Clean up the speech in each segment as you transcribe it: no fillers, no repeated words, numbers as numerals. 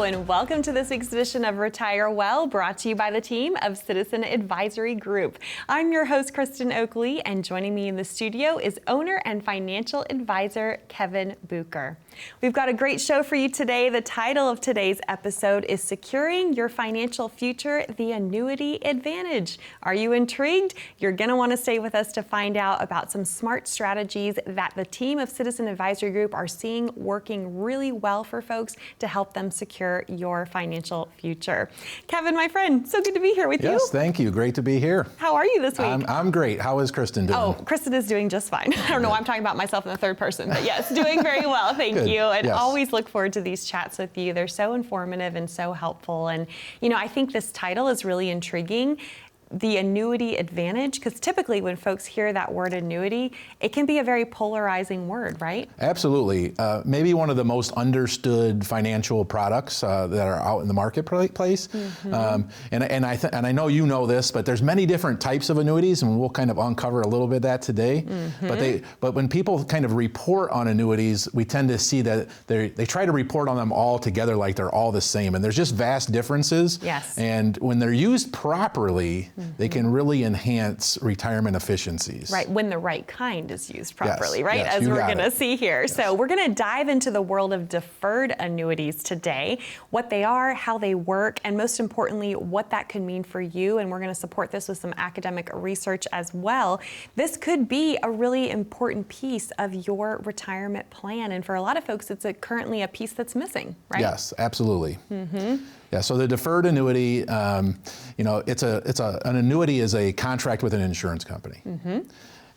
and welcome to this week's edition of Retire Well, brought to you by the team of Citizen Advisory Group. I'm your host, Kristen Oakley, and joining me in the studio is owner and financial advisor, Kevin Bucher. We've got a great show for you today. The title of today's episode is Securing Your Financial Future, the Annuity Advantage. Are you intrigued? You're going to want to stay with us to find out about some smart strategies that the team of Citizen Advisory Group are seeing working really well for folks to help them secure your financial future. Kevin, my friend, so good to be here with you. Yes, thank you. Great to be here. How are you this week? I'm great. How is Kristen doing? Oh, Kristen is doing just fine. I don't know why I'm talking about myself in the third person, but yes, doing very well. Thank you. And yes. Always look forward to these chats with you. They're so informative and so helpful. And, you know, I think this title is really intriguing. The annuity advantage, because typically when folks hear that word annuity, it can be a very polarizing word, right? Absolutely. Maybe one of the most understood financial products that are out in the marketplace. Mm-hmm. And I know you know this, but there's many different types of annuities, and we'll kind of uncover a little bit of that today. Mm-hmm. But when people kind of report on annuities, we tend to see that they try to report on them all together like they're all the same, and there's just vast differences. Yes. And when they're used properly, they can really enhance retirement efficiencies. Right, when the right kind is used properly, yes, right? yes, as we're going to see here. Yes. So we're going to dive into the world of deferred annuities today, what they are, how they work, and most importantly, what that could mean for you. And we're going to support this with some academic research as well. This could be a really important piece of your retirement plan. And for a lot of folks, it's currently a piece that's missing, right? Yes, absolutely. Mm-hmm. Yeah, so the deferred annuity, an annuity is a contract with an insurance company. Mm-hmm.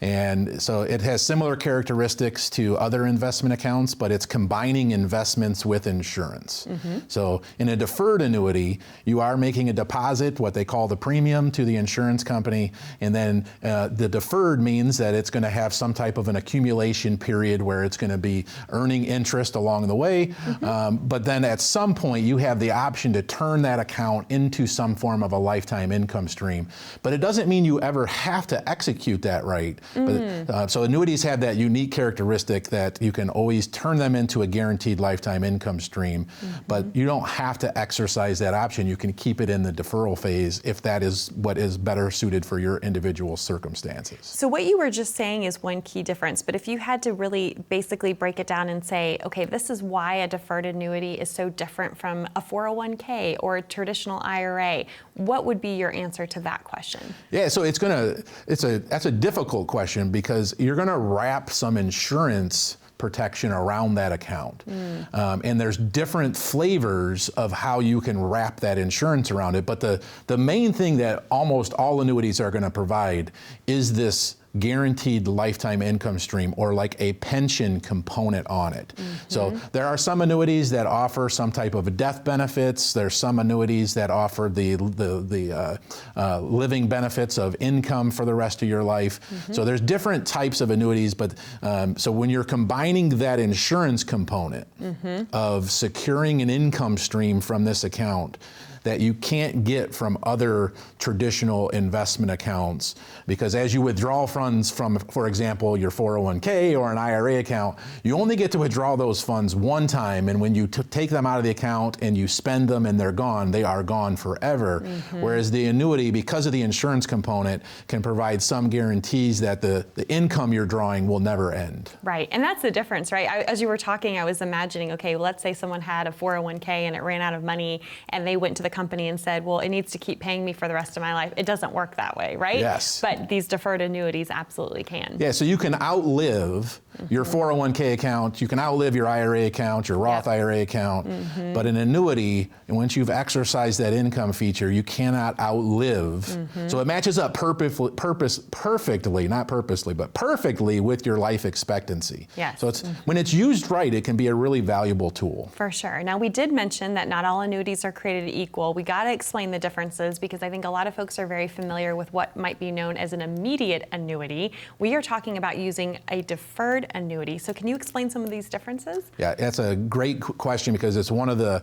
And so it has similar characteristics to other investment accounts, but it's combining investments with insurance. Mm-hmm. So in a deferred annuity, you are making a deposit, what they call the premium, to the insurance company, and then the deferred means that it's going to have some type of an accumulation period where it's going to be earning interest along the way. Mm-hmm. But then at some point, you have the option to turn that account into some form of a lifetime income stream. But it doesn't mean you ever have to execute that right. But, so annuities have that unique characteristic that you can always turn them into a guaranteed lifetime income stream, but you don't have to exercise that option. You can keep it in the deferral phase if that is what is better suited for your individual circumstances. So what you were just saying is one key difference, but if you had to really basically break it down and say, okay, this is why a deferred annuity is so different from a 401k or a traditional IRA, what would be your answer to that question? Yeah, so that's a difficult question because you're going to wrap some insurance protection around that account. And there's different flavors of how you can wrap that insurance around it. But the main thing that almost all annuities are going to provide is this guaranteed lifetime income stream, or like a pension component on it. Mm-hmm. So there are some annuities that offer some type of death benefits. There's some annuities that offer the living benefits of income for the rest of your life. Mm-hmm. So there's different types of annuities, but so when you're combining that insurance component of securing an income stream from this account that you can't get from other traditional investment accounts, because as you withdraw funds from, for example, your 401k or an IRA account, you only get to withdraw those funds one time, and when you take them out of the account and you spend them and they're gone, they are gone forever. Mm-hmm. Whereas the annuity, because of the insurance component, can provide some guarantees that the income you're drawing will never end. Right, and that's the difference, right? As you were talking, I was imagining, okay, let's say someone had a 401k and it ran out of money, and they went to the company and said, well, it needs to keep paying me for the rest of my life. It doesn't work that way, right? Yes. But these deferred annuities absolutely can. Yeah, so you can outlive your 401k account, you can outlive your IRA account, your Roth IRA account, but an annuity, and once you've exercised that income feature, you cannot outlive. So it matches up perfectly, not purposely, but perfectly with your life expectancy. Yes. So when it's used right, it can be a really valuable tool. For sure. Now, we did mention that not all annuities are created equal. equal, we got to explain the differences because I think a lot of folks are very familiar with what might be known as an immediate annuity. We are talking about using a deferred annuity. So can you explain some of these differences? Yeah, that's a great question because it's one of the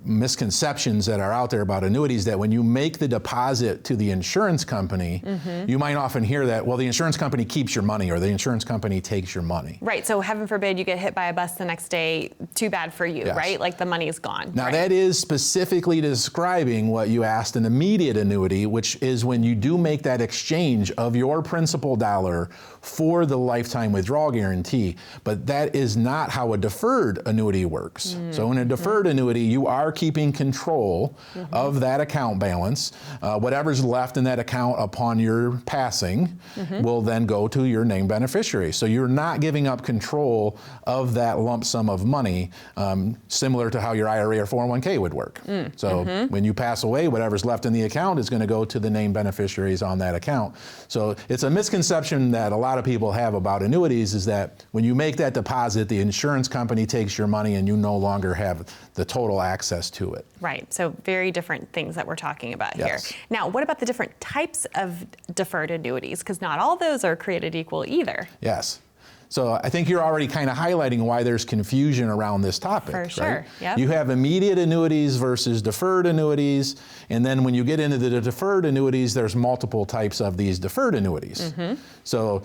misconceptions that are out there about annuities, that when you make the deposit to the insurance company, you might often hear that, well, the insurance company keeps your money or the insurance company takes your money. Right, so heaven forbid you get hit by a bus the next day, too bad for you, Yes. right? Like the money is gone. Now right? that is specifically describing what you asked, an immediate annuity, which is when you do make that exchange of your principal dollar for the lifetime withdrawal guarantee, but that is not how a deferred annuity works. So in a deferred annuity, you are keeping control of that account balance. Whatever's left in that account upon your passing will then go to your named beneficiary. So you're not giving up control of that lump sum of money, similar to how your IRA or 401k would work. So when you pass away, whatever's left in the account is going to go to the named beneficiaries on that account. So it's a misconception that a lot of people have about annuities, is that when you make that deposit, the insurance company takes your money and you no longer have the total access to it. Right, so very different things that we're talking about Yes. here. Now, what about the different types of deferred annuities? Because not all those are created equal either. Yes. So I think you're already kind of highlighting why there's confusion around this topic. For sure, right? yep. You have immediate annuities versus deferred annuities, and then when you get into the deferred annuities, there's multiple types of these deferred annuities. So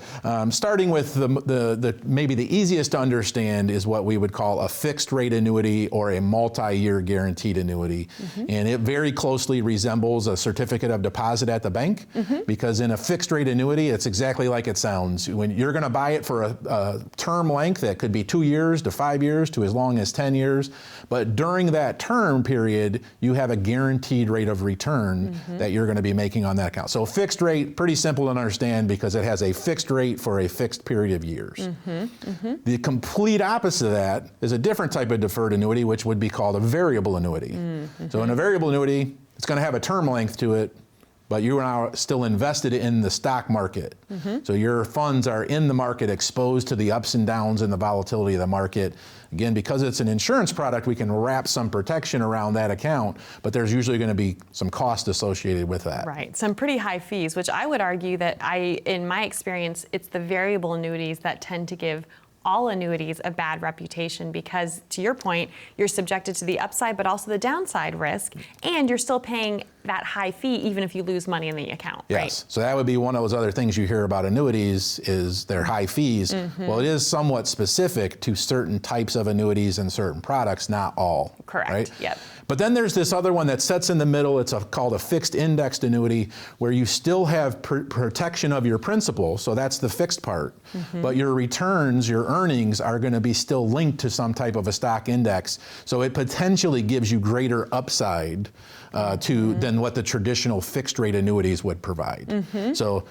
starting with the maybe the easiest to understand is what we would call a fixed rate annuity or a multi-year guaranteed annuity, and it very closely resembles a certificate of deposit at the bank, because in a fixed rate annuity, it's exactly like it sounds. When you're going to buy it for a term length that could be 2 years to 5 years to as long as 10 years. But during that term period, you have a guaranteed rate of return that you're going to be making on that account. So fixed rate, pretty simple to understand because it has a fixed rate for a fixed period of years. The complete opposite of that is a different type of deferred annuity, which would be called a variable annuity. So in a variable annuity, it's going to have a term length to it, but you are now still invested in the stock market. So your funds are in the market, exposed to the ups and downs and the volatility of the market. Again, because it's an insurance product, we can wrap some protection around that account, but there's usually going to be some cost associated with that. Right, some pretty high fees, which I would argue that in my experience, it's the variable annuities that tend to give all annuities a bad reputation because, to your point, you're subjected to the upside but also the downside risk, and you're still paying that high fee even if you lose money in the account, Yes, right? so that would be one of those other things you hear about annuities is their high fees. Well, it is somewhat specific to certain types of annuities and certain products, not all. Correct, right? yep. But then there's this other one that sits in the middle. It's called a fixed indexed annuity, where you still have protection of your principal, so that's the fixed part, but your returns, your earnings are going to be still linked to some type of a stock index, so it potentially gives you greater upside than what the traditional fixed rate annuities would provide. So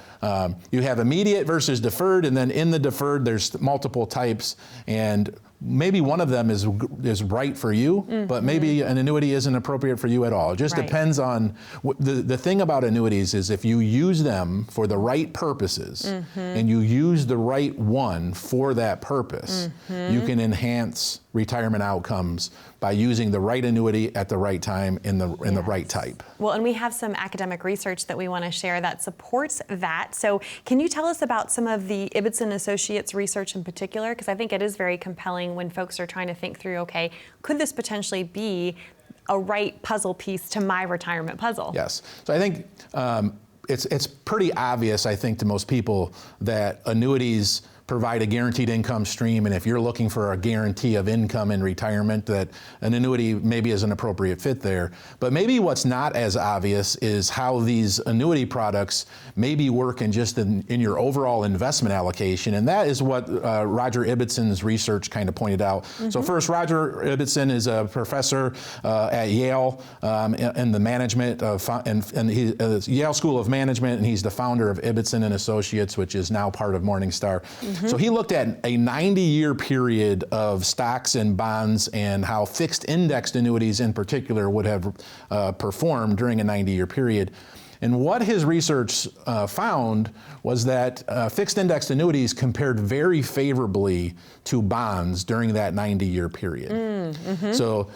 you have immediate versus deferred, and then in the deferred there's multiple types, and maybe one of them is right for you, but maybe an annuity isn't appropriate for you at all. It just depends on, the thing about annuities is if you use them for the right purposes and you use the right one for that purpose, you can enhance retirement outcomes by using the right annuity at the right time in the right type. Well, and we have some academic research that we want to share that supports that. So can you tell us about some of the Ibbotson Associates research in particular? Because I think it is very compelling when folks are trying to think through, okay, could this potentially be a right puzzle piece to my retirement puzzle? Yes. So I think it's pretty obvious, I think, to most people that annuities provide a guaranteed income stream, and if you're looking for a guarantee of income in retirement, that an annuity maybe is an appropriate fit there. But maybe what's not as obvious is how these annuity products maybe work in your overall investment allocation, and that is what Roger Ibbotson's research kind of pointed out. So first, Roger Ibbotson is a professor at Yale in the management and he Yale School of Management, and he's the founder of Ibbotson and Associates, which is now part of Morningstar. So he looked at a 90-year period of stocks and bonds and how fixed indexed annuities in particular would have performed during a 90-year period. And what his research found was that fixed indexed annuities compared very favorably to bonds during that 90-year period. So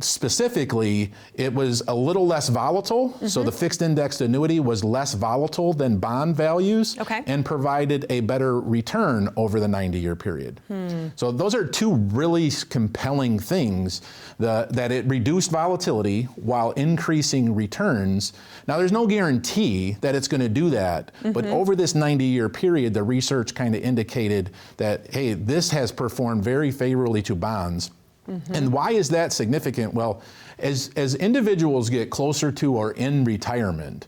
specifically, it was a little less volatile. So the fixed indexed annuity was less volatile than bond values and provided a better return over the 90-year period. So those are two really compelling things, that it reduced volatility while increasing returns. Now, there's no guarantee that it's going to do that, but over this 90-year period, the research kind of indicated that, hey, this has performed very favorably to bonds. And why is that significant? Well, as individuals get closer to or in retirement,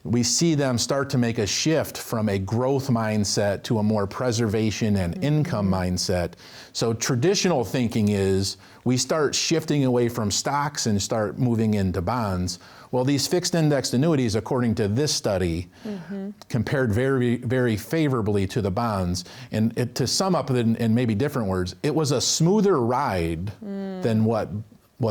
we see them start to make a shift from a growth mindset to a more preservation and income mindset. So traditional thinking is we start shifting away from stocks and start moving into bonds. Well, these fixed indexed annuities, according to this study, compared very, very favorably to the bonds. And to sum up in maybe different words, it was a smoother ride than what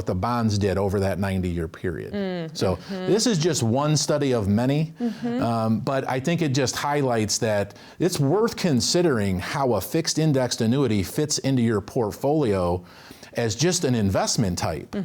the bonds did over that 90-year period. So this is just one study of many, but I think it just highlights that it's worth considering how a fixed indexed annuity fits into your portfolio as just an investment type,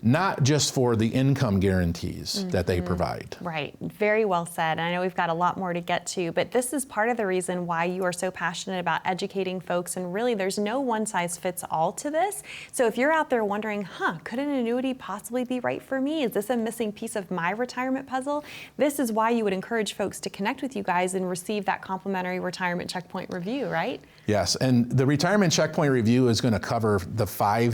not just for the income guarantees that they provide. Right, very well said. And I know we've got a lot more to get to, but this is part of the reason why you are so passionate about educating folks, and really there's no one size fits all to this. So if you're out there wondering, could an annuity possibly be right for me? Is this a missing piece of my retirement puzzle? This is why you would encourage folks to connect with you guys and receive that complimentary retirement checkpoint review, right? Yes, and the retirement checkpoint review is going to cover the five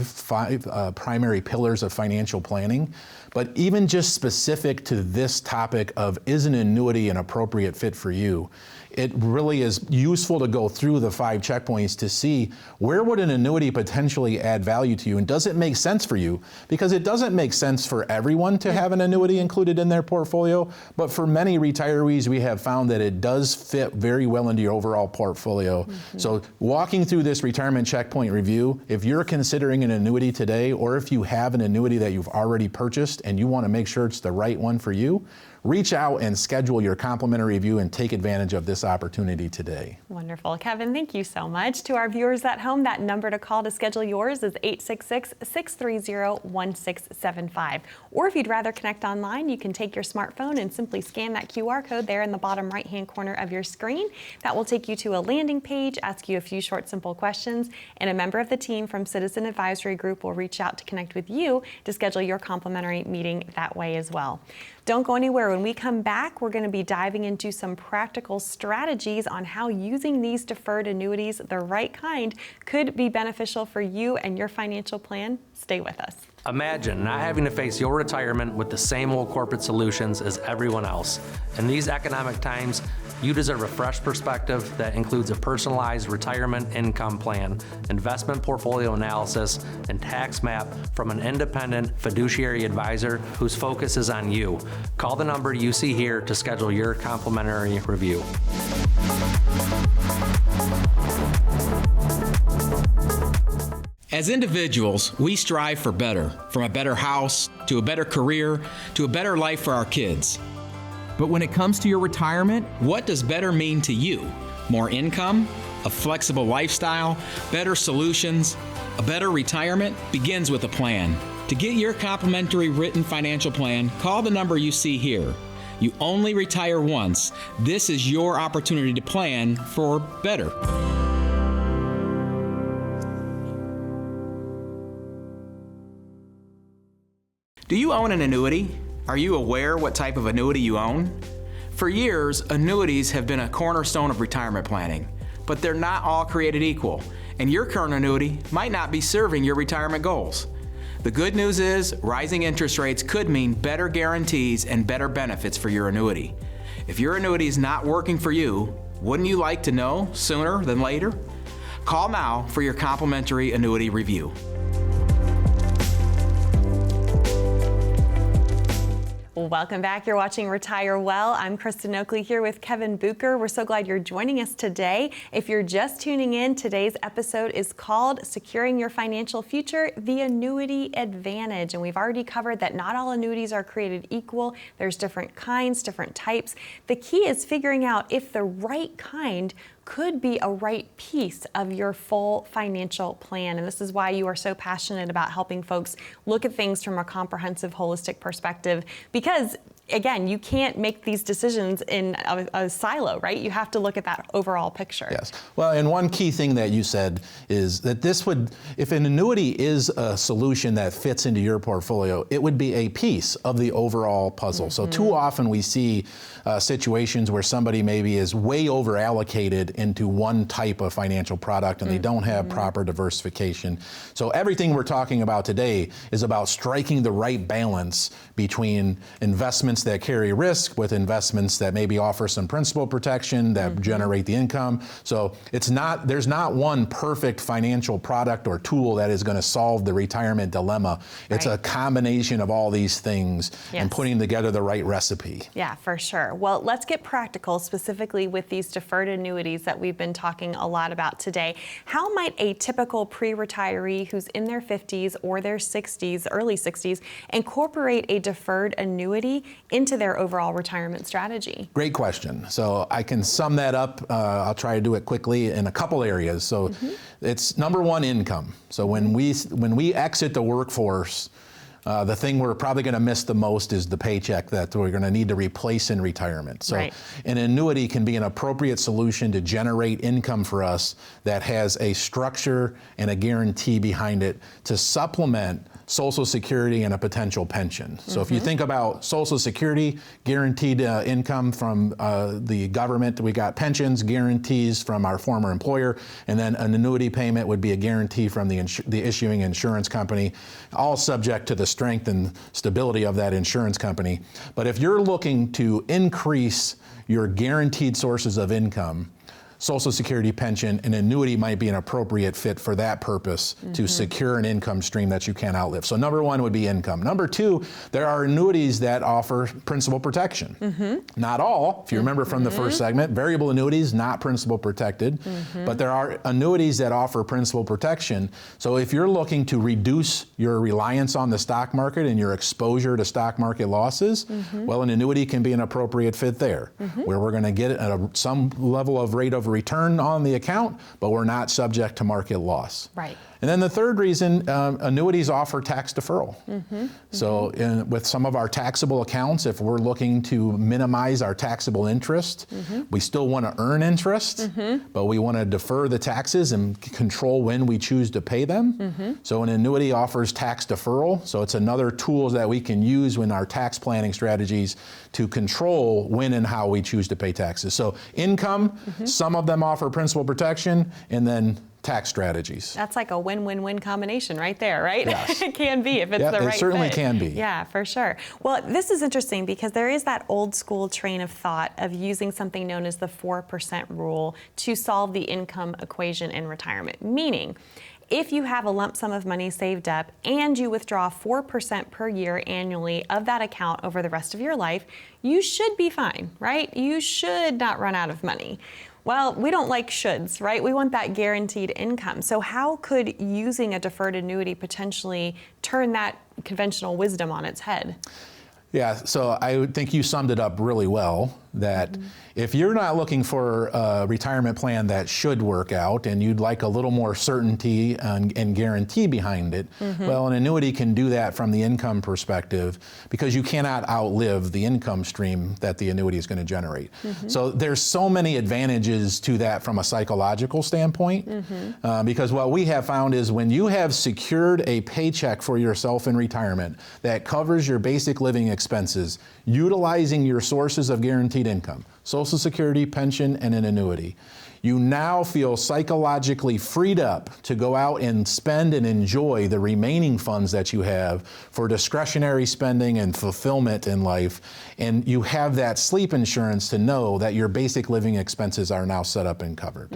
primary pillars of financial planning. But even just specific to this topic of, is an annuity an appropriate fit for you? It really is useful to go through the 5 checkpoints to see where would an annuity potentially add value to you, and does it make sense for you? Because it doesn't make sense for everyone to have an annuity included in their portfolio, but for many retirees, we have found that it does fit very well into your overall portfolio. So walking through this retirement checkpoint review, if you're considering an annuity today, or if you have an annuity that you've already purchased and you want to make sure it's the right one for you, reach out and schedule your complimentary review and take advantage of this opportunity today. Wonderful. Kevin, thank you so much. To our viewers at home, that number to call to schedule yours is 866-630-1675. Or if you'd rather connect online, you can take your smartphone and simply scan that QR code there in the bottom right-hand corner of your screen. That will take you to a landing page, ask you a few short, simple questions, and a member of the team from Citizen Advisory Group will reach out to connect with you to schedule your complimentary meeting that way as well. Don't go anywhere. When we come back, we're going to be diving into some practical strategies on how using these deferred annuities, the right kind, could be beneficial for you and your financial plan. Stay with us. Imagine not having to face your retirement with the same old corporate solutions as everyone else. In these economic times, you deserve a fresh perspective that includes a personalized retirement income plan, investment portfolio analysis, and tax map from an independent fiduciary advisor whose focus is on you. Call the number you see here to schedule your complimentary review. As individuals, we strive for better, from a better house, to a better career, to a better life for our kids. But when it comes to your retirement, What does better mean to you? More income? A flexible lifestyle? Better solutions? A better retirement begins with a plan. To get your complimentary written financial plan, call the number you see here. You only retire once. This is your opportunity to plan for better. do you own an annuity? Are you aware what type of annuity you own? For years, annuities have been a cornerstone of retirement planning, but they're not all created equal, and your current annuity might not be serving your retirement goals. The good news is, rising interest rates could mean better guarantees and better benefits for your annuity. If your annuity is not working for you, wouldn't you like to know sooner than later? Call now for your complimentary annuity review. Welcome back. You're watching Retire Well. I'm Kristen Oakley here with Kevin Bucher. We're so glad you're joining us today. If you're just tuning in, today's episode is called Securing Your Financial Future, the Annuity Advantage. And we've already covered that not all annuities are created equal. There's different kinds, different types. The key is figuring out if the right kind could be a right piece of your full financial plan. And this is why you are so passionate about helping folks look at things from a comprehensive, holistic perspective, because again, you can't make these decisions in a silo, right? You have to look at that overall picture. Yes. Well, and one key thing that you said is that this would, if an annuity is a solution that fits into your portfolio, it would be a piece of the overall puzzle. So too often we see situations where somebody maybe is way over allocated into one type of financial product and they don't have proper diversification. So everything we're talking about today is about striking the right balance between investments that carry risk with investments that maybe offer some principal protection that generate the income. So there's not one perfect financial product or tool that is going to solve the retirement dilemma. It's a combination of all these things and putting together the right recipe. Yeah, for sure. Well, let's get practical, specifically with these deferred annuities that we've been talking a lot about today. How might a typical pre-retiree who's in their 50s or their 60s, early 60s, incorporate a deferred annuity into their overall retirement strategy? Great question. So I can sum that up. I'll try to do it quickly in a couple areas. So it's number one, income. So when we exit the workforce, the thing we're probably going to miss the most is the paycheck that we're going to need to replace in retirement. So an annuity can be an appropriate solution to generate income for us that has a structure and a guarantee behind it to supplement Social Security and a potential pension. So if you think about Social Security, guaranteed income from the government, we got pensions, guarantees from our former employer, and then an annuity payment would be a guarantee from the issuing insurance company, all subject to the strength and stability of that insurance company. But if you're looking to increase your guaranteed sources of income, Social Security, pension, and annuity might be an appropriate fit for that purpose to secure an income stream that you can't outlive. So number one would be income. Number two, there are annuities that offer principal protection. Not all, if you remember from the first segment, variable annuities, not principal protected, but there are annuities that offer principal protection. So if you're looking to reduce your reliance on the stock market and your exposure to stock market losses, well, an annuity can be an appropriate fit there, where we're going to get some level of rate of return on the account, but we're not subject to market loss. Right. And then the third reason, annuities offer tax deferral. So with some of our taxable accounts, if we're looking to minimize our taxable interest, we still want to earn interest, but we want to defer the taxes and control when we choose to pay them. So an annuity offers tax deferral. So it's another tool that we can use in our tax planning strategies to control when and how we choose to pay taxes. So income, some of them offer principal protection, and then tax strategies. That's like a win-win-win combination right there, right? Yes. It can be if it's the right it certainly fit. can be. Yeah, for sure. Well, this is interesting because there is that old school train of thought of using something known as the 4% rule to solve the income equation in retirement. Meaning, if you have a lump sum of money saved up and you withdraw 4% per year annually of that account over the rest of your life, you should be fine, right? You should not run out of money. Well, we don't like shoulds, right? We want that guaranteed income. So how could using a deferred annuity potentially turn that conventional wisdom on its head? Yeah, so I think you summed it up really well, that if you're not looking for a retirement plan that should work out and you'd like a little more certainty and guarantee behind it, well, an annuity can do that from the income perspective because you cannot outlive the income stream that the annuity is going to generate. So there's so many advantages to that from a psychological standpoint, because what we have found is when you have secured a paycheck for yourself in retirement that covers your basic living expenses, utilizing your sources of guaranteed income, Social Security, pension, and an annuity, you now feel psychologically freed up to go out and spend and enjoy the remaining funds that you have for discretionary spending and fulfillment in life. And you have that sleep insurance to know that your basic living expenses are now set up and covered.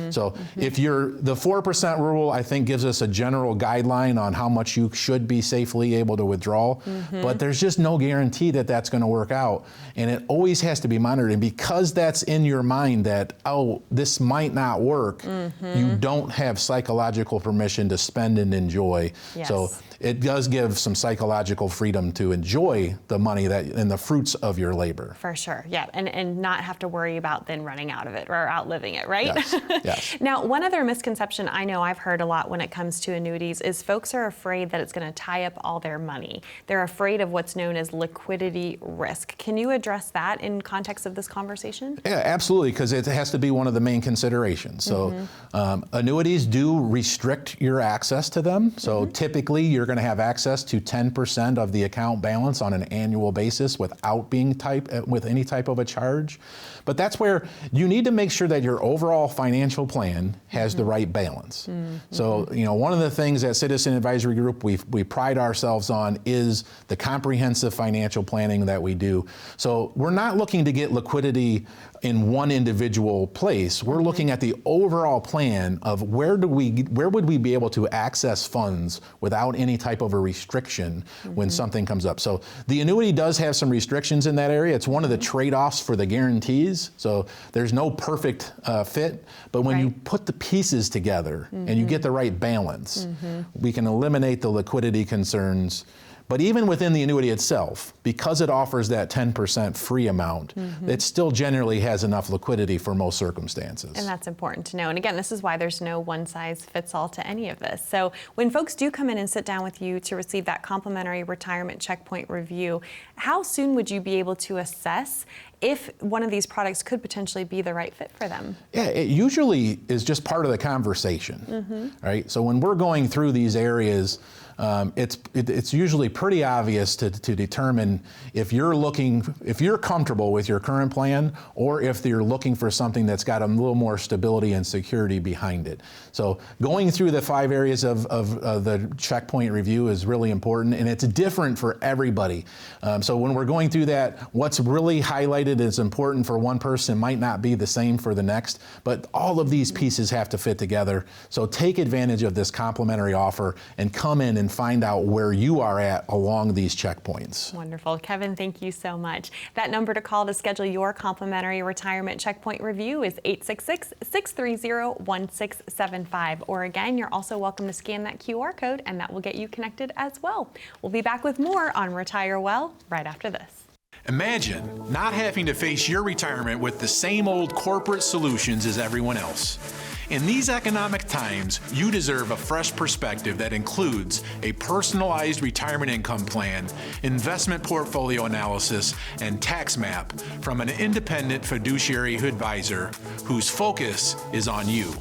So if the 4% rule, I think, gives us a general guideline on how much you should be safely able to withdraw, but there's just no guarantee that that's going to work out. And it always has to be monitored. And because that's in your mind that, oh, this might not work, you don't have psychological permission to spend and enjoy. So it does give some psychological freedom to enjoy the money and the fruits of your labor. For sure, yeah, and not have to worry about then running out of it or outliving it, right? Yes, yes. Now, one other misconception I know I've heard a lot when it comes to annuities is folks are afraid that it's going to tie up all their money. They're afraid of what's known as liquidity risk. Can you address that in context of this conversation? Yeah, absolutely, because it has to be one of the main considerations. So annuities do restrict your access to them. So typically you're going to have access to 10% of the account balance on an annual basis without being with any type of a charge. But that's where you need to make sure that your overall financial plan has the right balance. So, one of the things at Citizen Advisory Group we pride ourselves on is the comprehensive financial planning that we do. So we're not looking to get liquidity in one individual place. We're looking at the overall plan of where would we be able to access funds without any type of a restriction when something comes up. So the annuity does have some restrictions in that area. It's one of the trade-offs for the guarantees. So there's no perfect fit, but when you put the pieces together and you get the right balance, we can eliminate the liquidity concerns. But even within the annuity itself, because it offers that 10% free amount, it still generally has enough liquidity for most circumstances. And that's important to know. And again, this is why there's no one size fits all to any of this. So when folks do come in and sit down with you to receive that complimentary retirement checkpoint review, how soon would you be able to assess if one of these products could potentially be the right fit for them? Yeah, it usually is just part of the conversation, right? So when we're going through these areas, it's usually pretty obvious to determine if you're comfortable with your current plan or if you're looking for something that's got a little more stability and security behind it. So going through the 5 areas of the checkpoint review is really important, and it's different for everybody. So when we're going through that, what's really highlighted as important for one person might not be the same for the next, but all of these pieces have to fit together. So take advantage of this complimentary offer and come in and find out where you are at along these checkpoints. Wonderful. Kevin, thank you so much. That number to call to schedule your complimentary retirement checkpoint review is 866-630-1675. Or again, you're also welcome to scan that QR code and that will get you connected as well. We'll be back with more on Retire Well right after this. Imagine not having to face your retirement with the same old corporate solutions as everyone else. In these economic times, you deserve a fresh perspective that includes a personalized retirement income plan, investment portfolio analysis, and tax map from an independent fiduciary advisor whose focus is on you.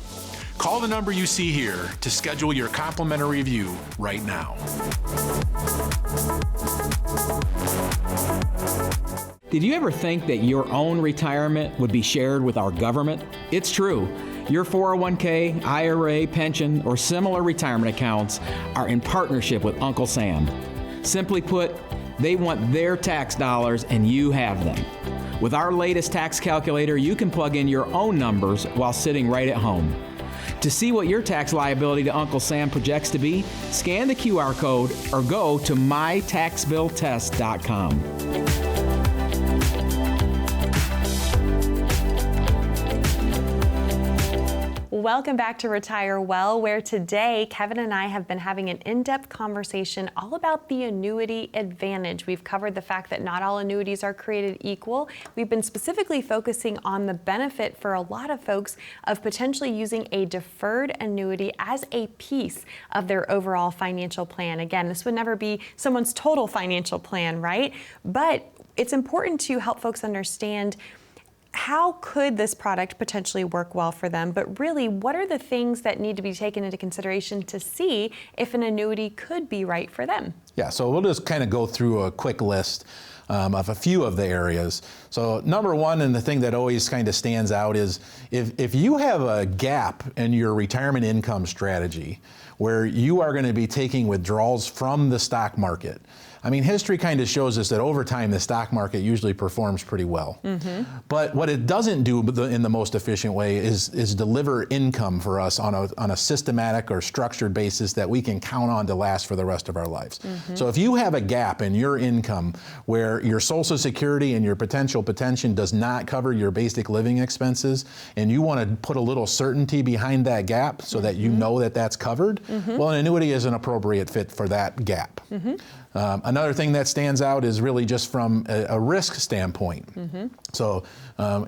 Call the number you see here to schedule your complimentary review right now. Did you ever think that your own retirement would be shared with our government? It's true. Your 401k, IRA, pension, or similar retirement accounts are in partnership with Uncle Sam. Simply put, they want their tax dollars and you have them. With our latest tax calculator, you can plug in your own numbers while sitting right at home. To see what your tax liability to Uncle Sam projects to be, scan the QR code or go to mytaxbilltest.com. Welcome back to Retire Well, where today Kevin and I have been having an in-depth conversation all about the annuity advantage. We've covered the fact that not all annuities are created equal. We've been specifically focusing on the benefit for a lot of folks of potentially using a deferred annuity as a piece of their overall financial plan. Again, this would never be someone's total financial plan, right? But it's important to help folks understand how could this product potentially work well for them, but really, what are the things that need to be taken into consideration to see if an annuity could be right for them? Yeah, so we'll just kind of go through a quick list of a few of the areas. So number one, and the thing that always kind of stands out is if you have a gap in your retirement income strategy where you are going to be taking withdrawals from the stock market, I mean, history kind of shows us that over time the stock market usually performs pretty well. But what it doesn't do in the most efficient way is deliver income for us on a systematic or structured basis that we can count on to last for the rest of our lives. So if you have a gap in your income where your Social Security and your potential pension does not cover your basic living expenses, and you want to put a little certainty behind that gap so that you know that that's covered, well, an annuity is an appropriate fit for that gap. Another thing that stands out is really just from a risk standpoint. So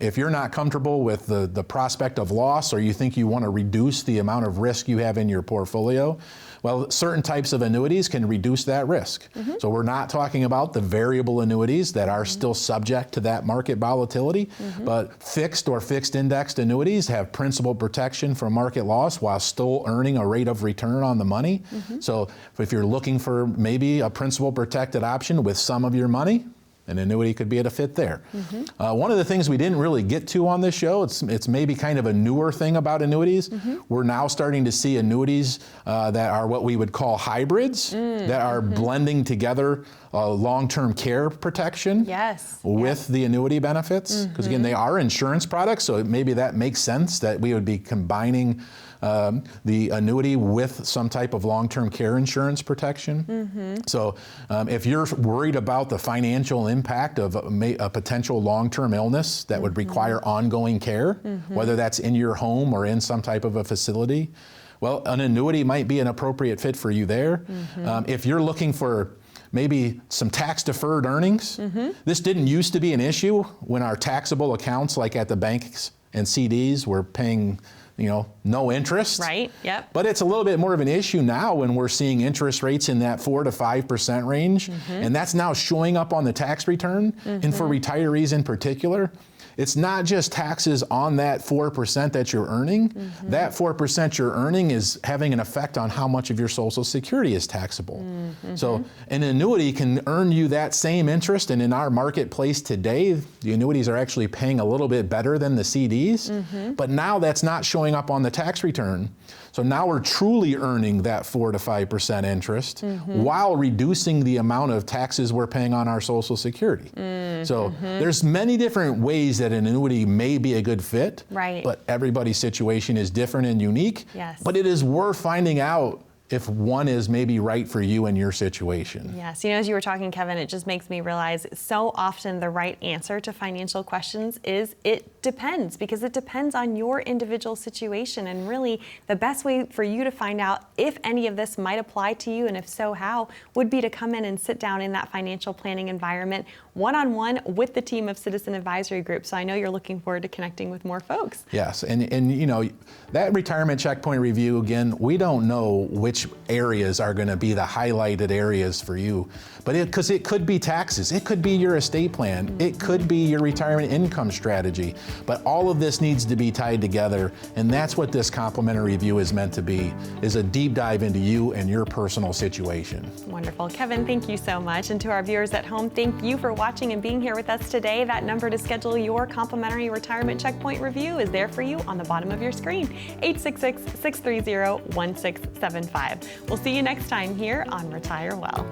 if you're not comfortable with the prospect of loss, or you think you want to reduce the amount of risk you have in your portfolio, well, certain types of annuities can reduce that risk. So we're not talking about the variable annuities that are still subject to that market volatility, but fixed or fixed indexed annuities have principal protection from market loss while still earning a rate of return on the money. So if you're looking for maybe a principal protected option with some of your money, an annuity could be at a fit there. One of the things we didn't really get to on this show, it's maybe kind of a newer thing about annuities. We're now starting to see annuities that are what we would call hybrids, that are blending together long-term care protection with the annuity benefits. Because again, they are insurance products, so maybe that makes sense that we would be combining the annuity with some type of long-term care insurance protection. So if you're worried about the financial impact of a potential long-term illness that would require ongoing care, whether that's in your home or in some type of a facility, well, an annuity might be an appropriate fit for you there. If you're looking for maybe some tax-deferred earnings, this didn't used to be an issue when our taxable accounts, like at the banks and CDs, were paying no interest. Right, yep. But it's a little bit more of an issue now when we're seeing interest rates in that 4 to 5% range. And that's now showing up on the tax return. And for retirees in particular, it's not just taxes on that 4% that you're earning. That 4% you're earning is having an effect on how much of your Social Security is taxable. So an annuity can earn you that same interest, and in our marketplace today, the annuities are actually paying a little bit better than the CDs, but now that's not showing up on the tax return. So now we're truly earning that 4 to 5% interest while reducing the amount of taxes we're paying on our Social Security. So there's many different ways that an annuity may be a good fit, but everybody's situation is different and unique. But it is worth finding out if one is maybe right for you and your situation. Yes, as you were talking, Kevin, it just makes me realize so often the right answer to financial questions is it depends, because it depends on your individual situation. And really, the best way for you to find out if any of this might apply to you, and if so, how, would be to come in and sit down in that financial planning environment one-on-one with the team of Citizen Advisory Group. So I know you're looking forward to connecting with more folks. Yes, and that retirement checkpoint review, again, we don't know which areas are going to be the highlighted areas for you, but because it could be taxes, it could be your estate plan, it could be your retirement income strategy, but all of this needs to be tied together, and that's what this complimentary review is meant to be, is a deep dive into you and your personal situation. Wonderful. Kevin, thank you so much. And to our viewers at home, thank you for watching and being here with us today. That number to schedule your complimentary retirement checkpoint review is there for you on the bottom of your screen, 866-630-1675. We'll see you next time here on Retire Well.